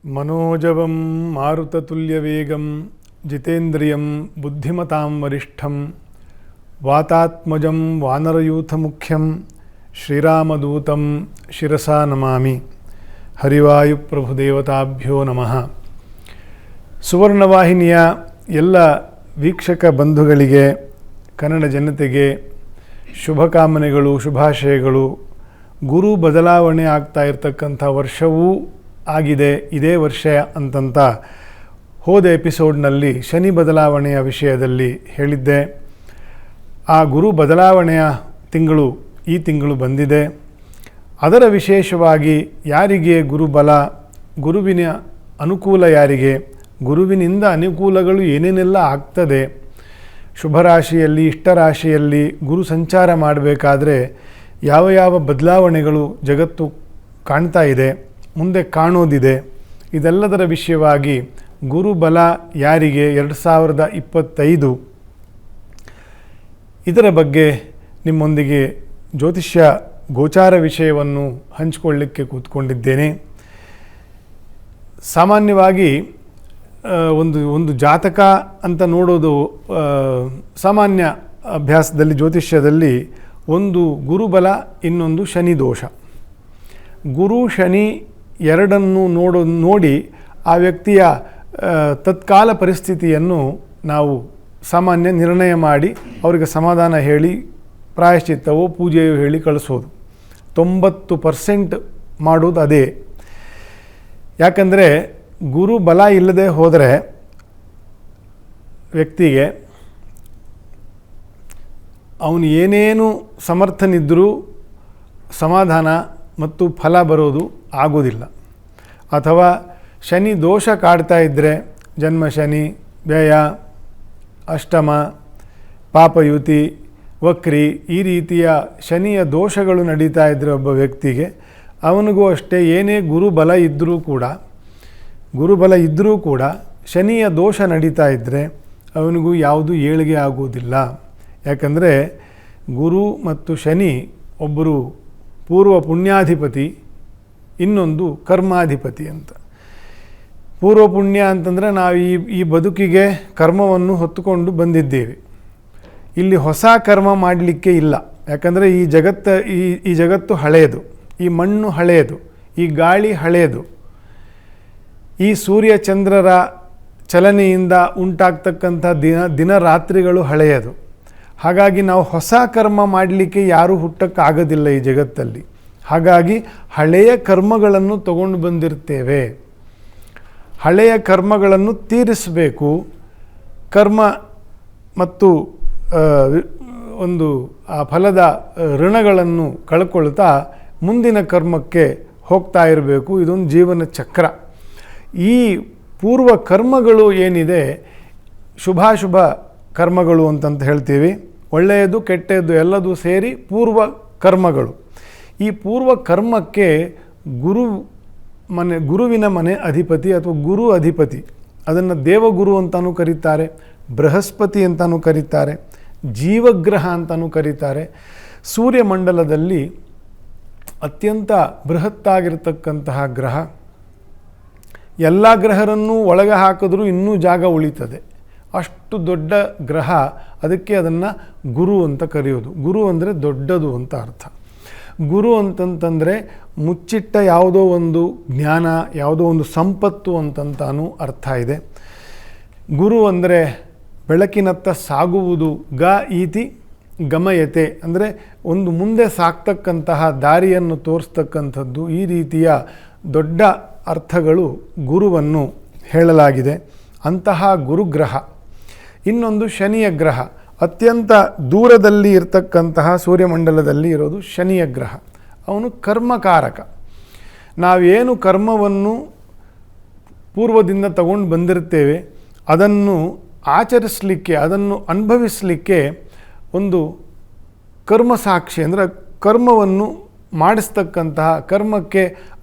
मनोजवं मारुततुल्यवेगं जितेन्द्रियं बुद्धिमतां वरिष्ठं वातात्मजं वानरयूथमुख्यं श्रीरामदूतं शिरसा नमामि। ಹರಿವಾಯುಪ್ರಭುದೇವತಾಭ್ಯೋ ನಮಃ. ಸುವರ್ಣವಾಹಿನಿಯ ಎಲ್ಲ ವೀಕ್ಷಕ ಬಂಧುಗಳಿಗೆ, ಕನ್ನಡ ಜನತೆಗೆ ಶುಭಕಾಮನೆಗಳು, ಶುಭಾಶಯಗಳು. ಗುರು ಬದಲಾವಣೆ ಆಗ್ತಾ ಇರತಕ್ಕಂಥ ವರ್ಷವೂ ಆಗಿದೆ, ಇದೇ ವರ್ಷ ಅಂತಂತ ಹೋದ ಎಪಿಸೋಡ್ನಲ್ಲಿ ಶನಿ ಬದಲಾವಣೆಯ ವಿಷಯದಲ್ಲಿ ಹೇಳಿದ್ದೆ. ಆ ಗುರು ಬದಲಾವಣೆಯ ತಿಂಗಳು ಈ ತಿಂಗಳು ಬಂದಿದೆ. ಅದರ ವಿಶೇಷವಾಗಿ ಯಾರಿಗೆ ಗುರುಬಲ, ಗುರುವಿನ ಅನುಕೂಲ ಯಾರಿಗೆ, ಗುರುವಿನಿಂದ ಅನುಕೂಲಗಳು ಏನೇನೆಲ್ಲ ಆಗ್ತದೆ, ಶುಭರಾಶಿಯಲ್ಲಿ ಇಷ್ಟರಾಶಿಯಲ್ಲಿ ಗುರು ಸಂಚಾರ ಮಾಡಬೇಕಾದ್ರೆ ಯಾವ ಯಾವ ಬದಲಾವಣೆಗಳು ಜಗತ್ತು ಕಾಣ್ತಾ ಇದೆ, ಮುಂದೆ ಕಾಣೋದಿದೆ, ಇದೆಲ್ಲದರ ವಿಷಯವಾಗಿ ಗುರುಬಲ ಯಾರಿಗೆ 2025 ಇದರ ಬಗ್ಗೆ ನಿಮ್ಮೊಂದಿಗೆ ಜ್ಯೋತಿಷ್ಯ ಗೋಚಾರ ವಿಷಯವನ್ನು ಹಂಚಿಕೊಳ್ಳಲಿಕ್ಕೆ ಕೂತ್ಕೊಂಡಿದ್ದೇನೆ. ಸಾಮಾನ್ಯವಾಗಿ ಒಂದು ಜಾತಕ ಅಂತ ನೋಡೋದು ಸಾಮಾನ್ಯ ಅಭ್ಯಾಸದಲ್ಲಿ, ಜ್ಯೋತಿಷ್ಯದಲ್ಲಿ ಒಂದು ಗುರುಬಲ, ಇನ್ನೊಂದು ಶನಿ ದೋಷ. ಗುರು ಶನಿ ಎರಡನ್ನು ನೋಡಿ ಆ ವ್ಯಕ್ತಿಯ ತತ್ಕಾಲ ಪರಿಸ್ಥಿತಿಯನ್ನು ನಾವು ಸಾಮಾನ್ಯ ನಿರ್ಣಯ ಮಾಡಿ ಅವರಿಗೆ ಸಮಾಧಾನ ಹೇಳಿ ಪ್ರಾಯಶ್ಚಿತ್ತವೋ ಪೂಜೆಯೋ ಹೇಳಿ ಕಳಿಸೋದು. 90% ಮಾಡೋದು ಅದೇ. ಯಾಕಂದರೆ ಗುರು ಬಲ ಇಲ್ಲದೆ ಹೋದರೆ ವ್ಯಕ್ತಿಗೆ ಅವನು ಏನೇನು ಸಮರ್ಥನಿದ್ದರೂ ಸಮಾಧಾನ ಮತ್ತು ಫಲ ಬರೋದು ಆಗೋದಿಲ್ಲ. ಅಥವಾ ಶನಿ ದೋಷ ಕಾಡ್ತಾ ಇದ್ದರೆ, ಜನ್ಮ ಶನಿ, ವ್ಯಯ, ಅಷ್ಟಮ, ಪಾಪಯುತಿ, ವಕ್ರಿ, ಈ ರೀತಿಯ ಶನಿಯ ದೋಷಗಳು ನಡೀತಾ ಇದ್ದರೆ ಒಬ್ಬ ವ್ಯಕ್ತಿಗೆ, ಅವನಿಗೂ ಅಷ್ಟೇ ಏನೇ ಗುರುಬಲ ಇದ್ದರೂ ಕೂಡ ಶನಿಯ ದೋಷ ನಡೀತಾ ಇದ್ದರೆ ಅವನಿಗೂ ಯಾವುದು ಏಳಿಗೆ ಆಗುವುದಿಲ್ಲ. ಯಾಕಂದರೆ ಗುರು ಮತ್ತು ಶನಿ ಒಬ್ಬರು ಪೂರ್ವ ಪುಣ್ಯಾಧಿಪತಿ, ಇನ್ನೊಂದು ಕರ್ಮಾಧಿಪತಿ ಅಂತ. ಪೂರ್ವ ಪುಣ್ಯ ಅಂತಂದರೆ ನಾವು ಈ ಬದುಕಿಗೆ ಕರ್ಮವನ್ನು ಹೊತ್ತುಕೊಂಡು ಬಂದಿದ್ದೇವೆ. ಇಲ್ಲಿ ಹೊಸ ಕರ್ಮ ಮಾಡಲಿಕ್ಕೆ ಇಲ್ಲ. ಯಾಕಂದರೆ ಈ ಜಗತ್ತು ಹಳೆಯದು, ಈ ಮಣ್ಣು ಹಳೆಯದು, ಈ ಗಾಳಿ ಹಳೆಯದು, ಈ ಸೂರ್ಯ ಚಂದ್ರರ ಚಲನೆಯಿಂದ ಉಂಟಾಗ್ತಕ್ಕಂಥ ದಿನ ರಾತ್ರಿಗಳು ಹಳೆಯದು. ಹಾಗಾಗಿ ನಾವು ಹೊಸ ಕರ್ಮ ಮಾಡಲಿಕ್ಕೆ ಯಾರೂ ಹುಟ್ಟಕ್ಕಾಗೋದಿಲ್ಲ ಈ ಜಗತ್ತಲ್ಲಿ. ಹಾಗಾಗಿ ಹಳೆಯ ಕರ್ಮಗಳನ್ನು ತಗೊಂಡು ಬಂದಿರ್ತೇವೆ. ಹಳೆಯ ಕರ್ಮಗಳನ್ನು ತೀರಿಸಬೇಕು. ಕರ್ಮ ಮತ್ತು ಒಂದು ಆ ಫಲದ ಋಣಗಳನ್ನು ಕಳ್ಕೊಳ್ತಾ ಮುಂದಿನ ಕರ್ಮಕ್ಕೆ ಹೋಗ್ತಾ ಇರಬೇಕು. ಇದೊಂದು ಜೀವನ ಚಕ್ರ. ಈ ಪೂರ್ವ ಕರ್ಮಗಳು ಏನಿದೆ, ಶುಭಾಶುಭ ಕರ್ಮಗಳು ಅಂತಂತ ಹೇಳ್ತೀವಿ. ಒಳ್ಳೆಯದು ಕೆಟ್ಟದ್ದು ಎಲ್ಲದೂ ಸೇರಿ ಪೂರ್ವ ಕರ್ಮಗಳು. ಈ ಪೂರ್ವ ಕರ್ಮಕ್ಕೆ ಗುರುವಿನ ಮನೆ ಅಧಿಪತಿ ಅಥವಾ ಗುರು ಅಧಿಪತಿ, ಅದನ್ನು ದೇವಗುರು ಅಂತಲೂ ಕರೀತಾರೆ, ಬೃಹಸ್ಪತಿ ಅಂತಲೂ ಕರೀತಾರೆ, ಜೀವಗ್ರಹ ಅಂತಲೂ ಕರೀತಾರೆ. ಸೂರ್ಯಮಂಡಲದಲ್ಲಿ ಅತ್ಯಂತ ಬೃಹತ್ತಾಗಿರ್ತಕ್ಕಂತಹ ಗ್ರಹ. ಎಲ್ಲ ಗ್ರಹರನ್ನೂ ಒಳಗೆ ಹಾಕಿದ್ರೂ ಇನ್ನೂ ಜಾಗ ಉಳಿತದೆ, ಅಷ್ಟು ದೊಡ್ಡ ಗ್ರಹ. ಅದಕ್ಕೆ ಅದನ್ನು ಗುರು ಅಂತ ಕರೆಯೋದು. ಗುರು ಅಂದರೆ ದೊಡ್ಡದು ಅಂತ ಅರ್ಥ. ಗುರು ಅಂತಂತಂದರೆ ಮುಚ್ಚಿಟ್ಟ ಯಾವುದೋ ಒಂದು ಜ್ಞಾನ, ಯಾವುದೋ ಒಂದು ಸಂಪತ್ತು ಅಂತಂತಾನೂ ಅರ್ಥ ಇದೆ. ಗುರು ಅಂದರೆ ಬೆಳಕಿನತ್ತ ಸಾಗುವುದು. ಗ ಈತಿ ಗಮಯತೆ ಅಂದರೆ ಒಂದು ಮುಂದೆ ಸಾಕ್ತಕ್ಕಂತಹ ದಾರಿಯನ್ನು ತೋರಿಸ್ತಕ್ಕಂಥದ್ದು. ಈ ರೀತಿಯ ದೊಡ್ಡ ಅರ್ಥಗಳು ಗುರುವನ್ನು ಹೇಳಲಾಗಿದೆ. ಅಂತಹ ಗುರುಗ್ರಹ. ಇನ್ನೊಂದು ಶನಿಯ ಗ್ರಹ. ಅತ್ಯಂತ ದೂರದಲ್ಲಿ ಇರತಕ್ಕಂತಹ ಸೂರ್ಯಮಂಡಲದಲ್ಲಿ ಇರೋದು ಶನಿಯ ಗ್ರಹ. ಅವನು ಕರ್ಮಕಾರಕ. ನಾವೇನು ಕರ್ಮವನ್ನು ಪೂರ್ವದಿಂದ ತಗೊಂಡು ಬಂದಿರ್ತೇವೆ ಅದನ್ನು ಆಚರಿಸಲಿಕ್ಕೆ, ಅದನ್ನು ಅನುಭವಿಸಲಿಕ್ಕೆ ಒಂದು ಕರ್ಮಸಾಕ್ಷಿ ಅಂದರೆ ಕರ್ಮವನ್ನು ಮಾಡಿಸ್ತಕ್ಕಂತಹ, ಕರ್ಮಕ್ಕೆ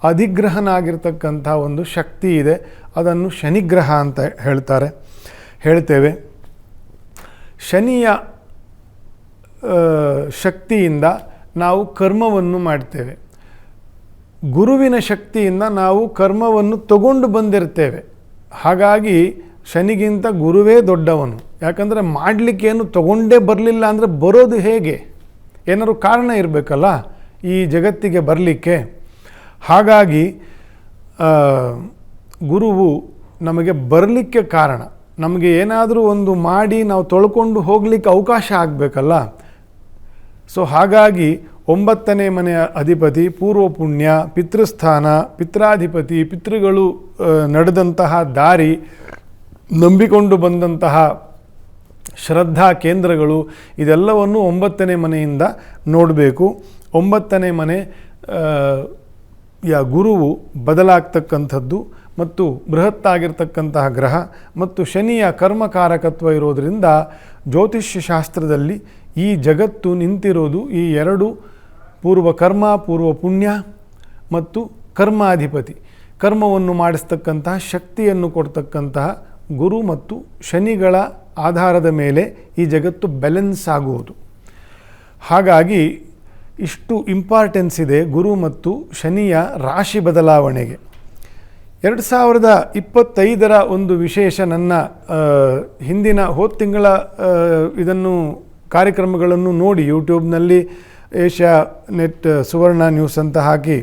ಅಧಿಗ್ರಹನಾಗಿರ್ತಕ್ಕಂತಹ ಒಂದು ಶಕ್ತಿ ಇದೆ. ಅದನ್ನು ಶನಿಗ್ರಹ ಅಂತ ಹೇಳ್ತೇವೆ. ಶನಿಯ ಶಕ್ತಿಯಿಂದ ನಾವು ಕರ್ಮವನ್ನು ಮಾಡ್ತೇವೆ. ಗುರುವಿನ ಶಕ್ತಿಯಿಂದ ನಾವು ಕರ್ಮವನ್ನು ತಗೊಂಡು ಬಂದಿರ್ತೇವೆ. ಹಾಗಾಗಿ ಶನಿಗಿಂತ ಗುರುವೇ ದೊಡ್ಡವನು. ಯಾಕಂದರೆ ಮಾಡಲಿಕ್ಕೇನು ತಗೊಂಡೇ ಬರಲಿಲ್ಲ ಅಂದರೆ ಬರೋದು ಹೇಗೆ? ಏನಾದ್ರು ಕಾರಣ ಇರಬೇಕಲ್ಲ ಈ ಜಗತ್ತಿಗೆ ಬರಲಿಕ್ಕೆ. ಹಾಗಾಗಿ ಗುರುವು ನಮಗೆ ಬರಲಿಕ್ಕೆ ಕಾರಣ. ನಮಗೆ ಏನಾದರೂ ಒಂದು ಮಾಡಿ ನಾವು ತೊಳ್ಕೊಂಡು ಹೋಗಲಿಕ್ಕೆ ಅವಕಾಶ ಆಗಬೇಕಲ್ಲ. ಸೊ ಹಾಗಾಗಿ 9ನೇ ಮನೆಯ ಅಧಿಪತಿ ಪೂರ್ವ ಪುಣ್ಯ, ಪಿತೃಸ್ಥಾನ, ಪಿತ್ರಾಧಿಪತಿ, ಪಿತೃಗಳು ನಡೆದಂತಹ ದಾರಿ, ನಂಬಿಕೊಂಡು ಬಂದಂತಹ ಶ್ರದ್ಧಾ ಕೇಂದ್ರಗಳು, ಇದೆಲ್ಲವನ್ನು 9ನೇ ಮನೆಯಿಂದ ನೋಡಬೇಕು. 9ನೇ ಮನೆ ಗುರುವು ಬದಲಾಗ್ತಕ್ಕಂಥದ್ದು ಮತ್ತು ಬೃಹತ್ತಾಗಿರ್ತಕ್ಕಂತಹ ಗ್ರಹ ಮತ್ತು ಶನಿಯ ಕರ್ಮಕಾರಕತ್ವ ಇರೋದರಿಂದ ಜ್ಯೋತಿಷ್ಯ ಶಾಸ್ತ್ರದಲ್ಲಿ ಈ ಜಗತ್ತು ನಿಂತಿರೋದು ಈ 2 ಪೂರ್ವ ಕರ್ಮ, ಪೂರ್ವ ಪುಣ್ಯ ಮತ್ತು ಕರ್ಮಾಧಿಪತಿ, ಕರ್ಮವನ್ನು ಮಾಡಿಸ್ತಕ್ಕಂತಹ ಶಕ್ತಿಯನ್ನು ಕೊಡ್ತಕ್ಕಂತಹ ಗುರು ಮತ್ತು ಶನಿಗಳ ಆಧಾರದ ಮೇಲೆ ಈ ಜಗತ್ತು ಬ್ಯಾಲೆನ್ಸ್ ಆಗುವುದು. ಹಾಗಾಗಿ ಇಷ್ಟು ಇಂಪಾರ್ಟೆನ್ಸ್ ಇದೆ ಗುರು ಮತ್ತು ಶನಿಯ ರಾಶಿ ಬದಲಾವಣೆಗೆ. 2025ರ ಒಂದು ವಿಶೇಷ, ನನ್ನ ಹಿಂದಿನ ಹೋದ ತಿಂಗಳ ಇದನ್ನು ಕಾರ್ಯಕ್ರಮಗಳನ್ನು ನೋಡಿ ಯೂಟ್ಯೂಬ್ನಲ್ಲಿ ಏಷ್ಯಾ ನೆಟ್ ಸುವರ್ಣ ನ್ಯೂಸ್ ಅಂತ ಹಾಕಿ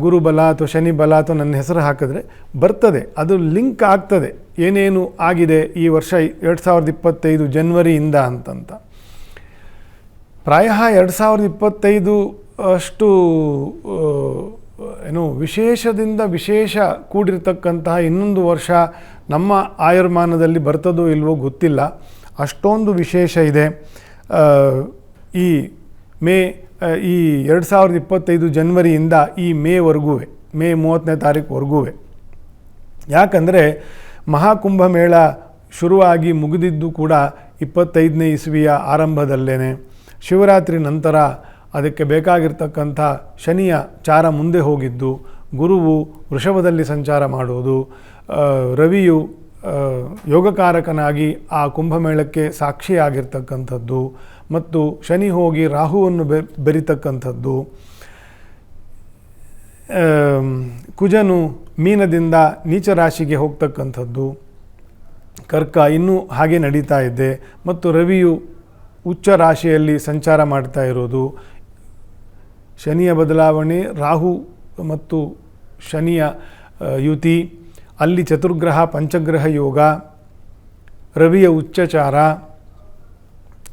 ಗುರು ಬಲ ಅಥವಾ ಶನಿ ಬಲ ಅಥವಾ ನನ್ನ ಹೆಸರು ಹಾಕಿದ್ರೆ ಬರ್ತದೆ, ಅದು ಲಿಂಕ್ ಆಗ್ತದೆ ಏನೇನು ಆಗಿದೆ ಈ ವರ್ಷ 2025 ಜನವರಿಯಿಂದ ಅಂತಂತ. ಪ್ರಾಯ 2025 ಅಷ್ಟು ವಿಶೇಷದಿಂದ ವಿಶೇಷ ಕೂಡಿರ್ತಕ್ಕಂತಹ ಇನ್ನೊಂದು ವರ್ಷ ನಮ್ಮ ಆಯುರ್ಮಾನದಲ್ಲಿ ಬರ್ತದೋ ಇಲ್ವೋ ಗೊತ್ತಿಲ್ಲ, ಅಷ್ಟೊಂದು ವಿಶೇಷ ಇದೆ. ಈ 2025 ಜನವರಿಯಿಂದ ಈ ಮೇ 30ನೇ ತಾರೀಕುವರೆಗೂ. ಯಾಕಂದರೆ ಮಹಾಕುಂಭಮೇಳ ಶುರುವಾಗಿ ಮುಗಿದಿದ್ದು ಕೂಡ 25ನೇ ಇಸ್ವಿಯ ಆರಂಭದಲ್ಲೇ. ಶಿವರಾತ್ರಿ ನಂತರ ಅದಕ್ಕೆ ಬೇಕಾಗಿರ್ತಕ್ಕಂಥ ಶನಿಯ ಚಾರ ಮುಂದೆ ಹೋಗಿದ್ದು, ಗುರುವು ವೃಷಭದಲ್ಲಿ ಸಂಚಾರ ಮಾಡೋದು, ರವಿಯು ಯೋಗಕಾರಕನಾಗಿ ಆ ಕುಂಭಮೇಳಕ್ಕೆ ಸಾಕ್ಷಿಯಾಗಿರ್ತಕ್ಕಂಥದ್ದು ಮತ್ತು ಶನಿ ಹೋಗಿ ರಾಹುವನ್ನು ಬೆರಿತಕ್ಕಂಥದ್ದು, ಕುಜನು ಮೀನದಿಂದ ನೀಚ ರಾಶಿಗೆ ಹೋಗ್ತಕ್ಕಂಥದ್ದು, ಕರ್ಕ ಇನ್ನೂ ಹಾಗೆ ನಡೀತಾ ಇದೆ ಮತ್ತು ರವಿಯು ಉಚ್ಚ ರಾಶಿಯಲ್ಲಿ ಸಂಚಾರ ಮಾಡ್ತಾ ಇರೋದು, ಶನಿಯ ಬದಲಾವಣೆ, ರಾಹು ಮತ್ತು ಶನಿಯ ಯುತಿ, ಅಲ್ಲಿ ಚತುರ್ಗ್ರಹ ಪಂಚಗ್ರಹ ಯೋಗ, ರವಿಯ ಉಚ್ಚಚಾರ,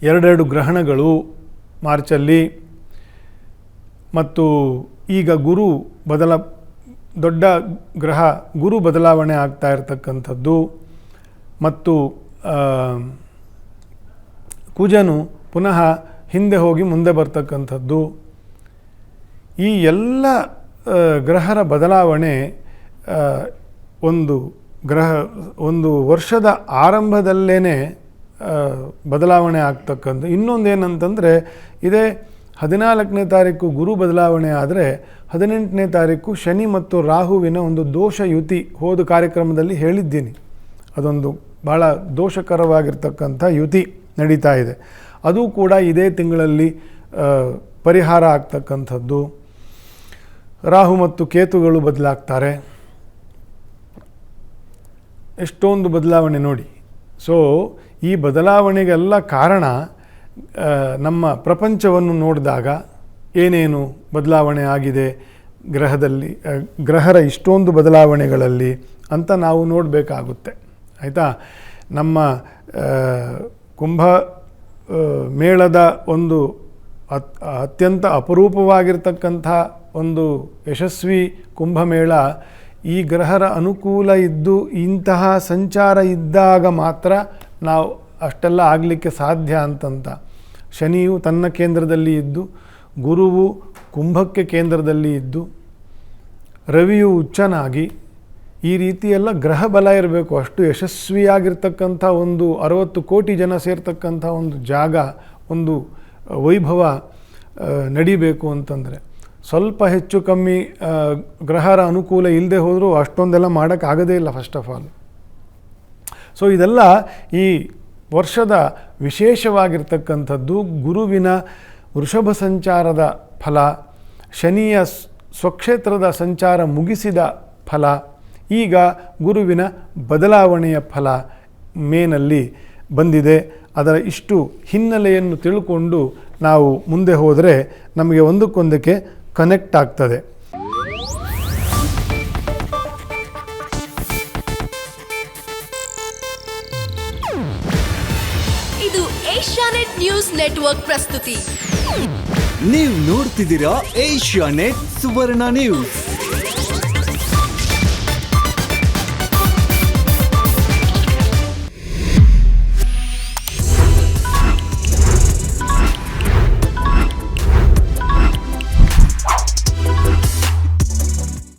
2 ಗ್ರಹಣಗಳು ಮಾರ್ಚಲ್ಲಿ, ಮತ್ತು ಈಗ ದೊಡ್ಡ ಗ್ರಹ ಗುರು ಬದಲಾವಣೆ ಆಗ್ತಾ ಇರತಕ್ಕಂಥದ್ದು ಮತ್ತು ಕುಜನು ಪುನಃ ಹಿಂದೆ ಹೋಗಿ ಮುಂದೆ ಬರ್ತಕ್ಕಂಥದ್ದು. ಈ ಎಲ್ಲ ಗ್ರಹರ ಬದಲಾವಣೆ ಒಂದು ವರ್ಷದ ಆರಂಭದಲ್ಲೇ ಬದಲಾವಣೆ ಆಗ್ತಕ್ಕಂಥ. ಇನ್ನೊಂದೇನಂತಂದರೆ ಇದೇ 14ನೇ ತಾರೀಕು ಗುರು ಬದಲಾವಣೆ ಆದರೆ 18ನೇ ತಾರೀಕು ಶನಿ ಮತ್ತು ರಾಹುವಿನ ಒಂದು ದೋಷ ಯುತಿ ಹೋದ ಕಾರ್ಯಕ್ರಮದಲ್ಲಿ ಹೇಳಿದ್ದೀನಿ. ಅದೊಂದು ಭಾಳ ದೋಷಕರವಾಗಿರ್ತಕ್ಕಂಥ ಯುತಿ ನಡೀತಾ ಇದೆ. ಅದು ಕೂಡ ಇದೇ ತಿಂಗಳಲ್ಲಿ ಪರಿಹಾರ ಆಗ್ತಕ್ಕಂಥದ್ದು. ರಾಹು ಮತ್ತು ಕೇತುಗಳು ಬದಲಾಗ್ತಾರೆ. ಎಷ್ಟೊಂದು ಬದಲಾವಣೆ ನೋಡಿ. ಸೊ ಈ ಬದಲಾವಣೆಗೆಲ್ಲ ಕಾರಣ ನಮ್ಮ ಪ್ರಪಂಚವನ್ನು ನೋಡಿದಾಗ ಏನೇನು ಬದಲಾವಣೆ ಆಗಿದೆ ಗ್ರಹರ ಇಷ್ಟೊಂದು ಬದಲಾವಣೆಗಳಲ್ಲಿ ಅಂತ ನಾವು ನೋಡಬೇಕಾಗುತ್ತೆ. ಆಯಿತಾ? ನಮ್ಮ ಕುಂಭ ಮೇಳದ ಒಂದು ಅತ್ಯಂತ ಅಪರೂಪವಾಗಿರ್ತಕ್ಕಂಥ ಒಂದು ಯಶಸ್ವಿ ಕುಂಭಮೇಳ ಈ ಗ್ರಹರ ಅನುಕೂಲ ಇದ್ದು ಇಂತಹ ಸಂಚಾರ ಇದ್ದಾಗ ಮಾತ್ರ ನಾವು ಅಷ್ಟೆಲ್ಲ ಆಗಲಿಕ್ಕೆ ಸಾಧ್ಯ ಅಂತಂತ. ಶನಿಯು ತನ್ನ ಕೇಂದ್ರದಲ್ಲಿ ಇದ್ದು, ಗುರುವು ಕುಂಭಕ್ಕೆ ಕೇಂದ್ರದಲ್ಲಿ ಇದ್ದು, ರವಿಯು ಉಚ್ಚನಾಗಿ, ಈ ರೀತಿಯೆಲ್ಲ ಗ್ರಹ ಬಲ ಇರಬೇಕು. ಅಷ್ಟು ಯಶಸ್ವಿಯಾಗಿರ್ತಕ್ಕಂಥ ಒಂದು 60 ಕೋಟಿ ಜನ ಸೇರ್ತಕ್ಕಂಥ ಒಂದು ಜಾಗ, ಒಂದು ವೈಭವ ನಡಿಬೇಕು ಅಂತಂದರೆ ಸ್ವಲ್ಪ ಹೆಚ್ಚು ಕಮ್ಮಿ ಗ್ರಹರ ಅನುಕೂಲ ಇಲ್ಲದೆ ಹೋದರೂ ಅಷ್ಟೊಂದೆಲ್ಲ ಮಾಡೋಕ್ಕಾಗೋದೇ ಇಲ್ಲ ಫಸ್ಟ್ ಆಫ್ ಆಲ್. ಸೊ ಇದೆಲ್ಲ ಈ ವರ್ಷದ ವಿಶೇಷವಾಗಿರ್ತಕ್ಕಂಥದ್ದು. ಗುರುವಿನ ವೃಷಭ ಸಂಚಾರದ ಫಲ, ಶನಿಯ ಸ್ವಕ್ಷೇತ್ರದ ಸಂಚಾರ ಮುಗಿಸಿದ ಫಲ, ಈಗ ಗುರುವಿನ ಬದಲಾವಣೆಯ ಫಲ ಮೇನಲ್ಲಿ ಬಂದಿದೆ. ಅದರ ಇಷ್ಟು ಹಿನ್ನೆಲೆಯನ್ನು ತಿಳ್ಕೊಂಡು ನಾವು ಮುಂದೆ ಹೋದರೆ ನಮಗೆ ಒಂದಕ್ಕೊಂದಕ್ಕೆ ಕನೆಕ್ಟ್ ಆಗ್ತದೆ. ಇದು ಏಷ್ಯಾನೆಟ್ ನ್ಯೂಸ್ ನೆಟ್ವರ್ಕ್ ಪ್ರಸ್ತುತಿ. ನೀವು ನೋಡ್ತಿದ್ದೀರಾ ಏಷ್ಯಾನೆಟ್ ಸುವರ್ಣ ನ್ಯೂಸ್.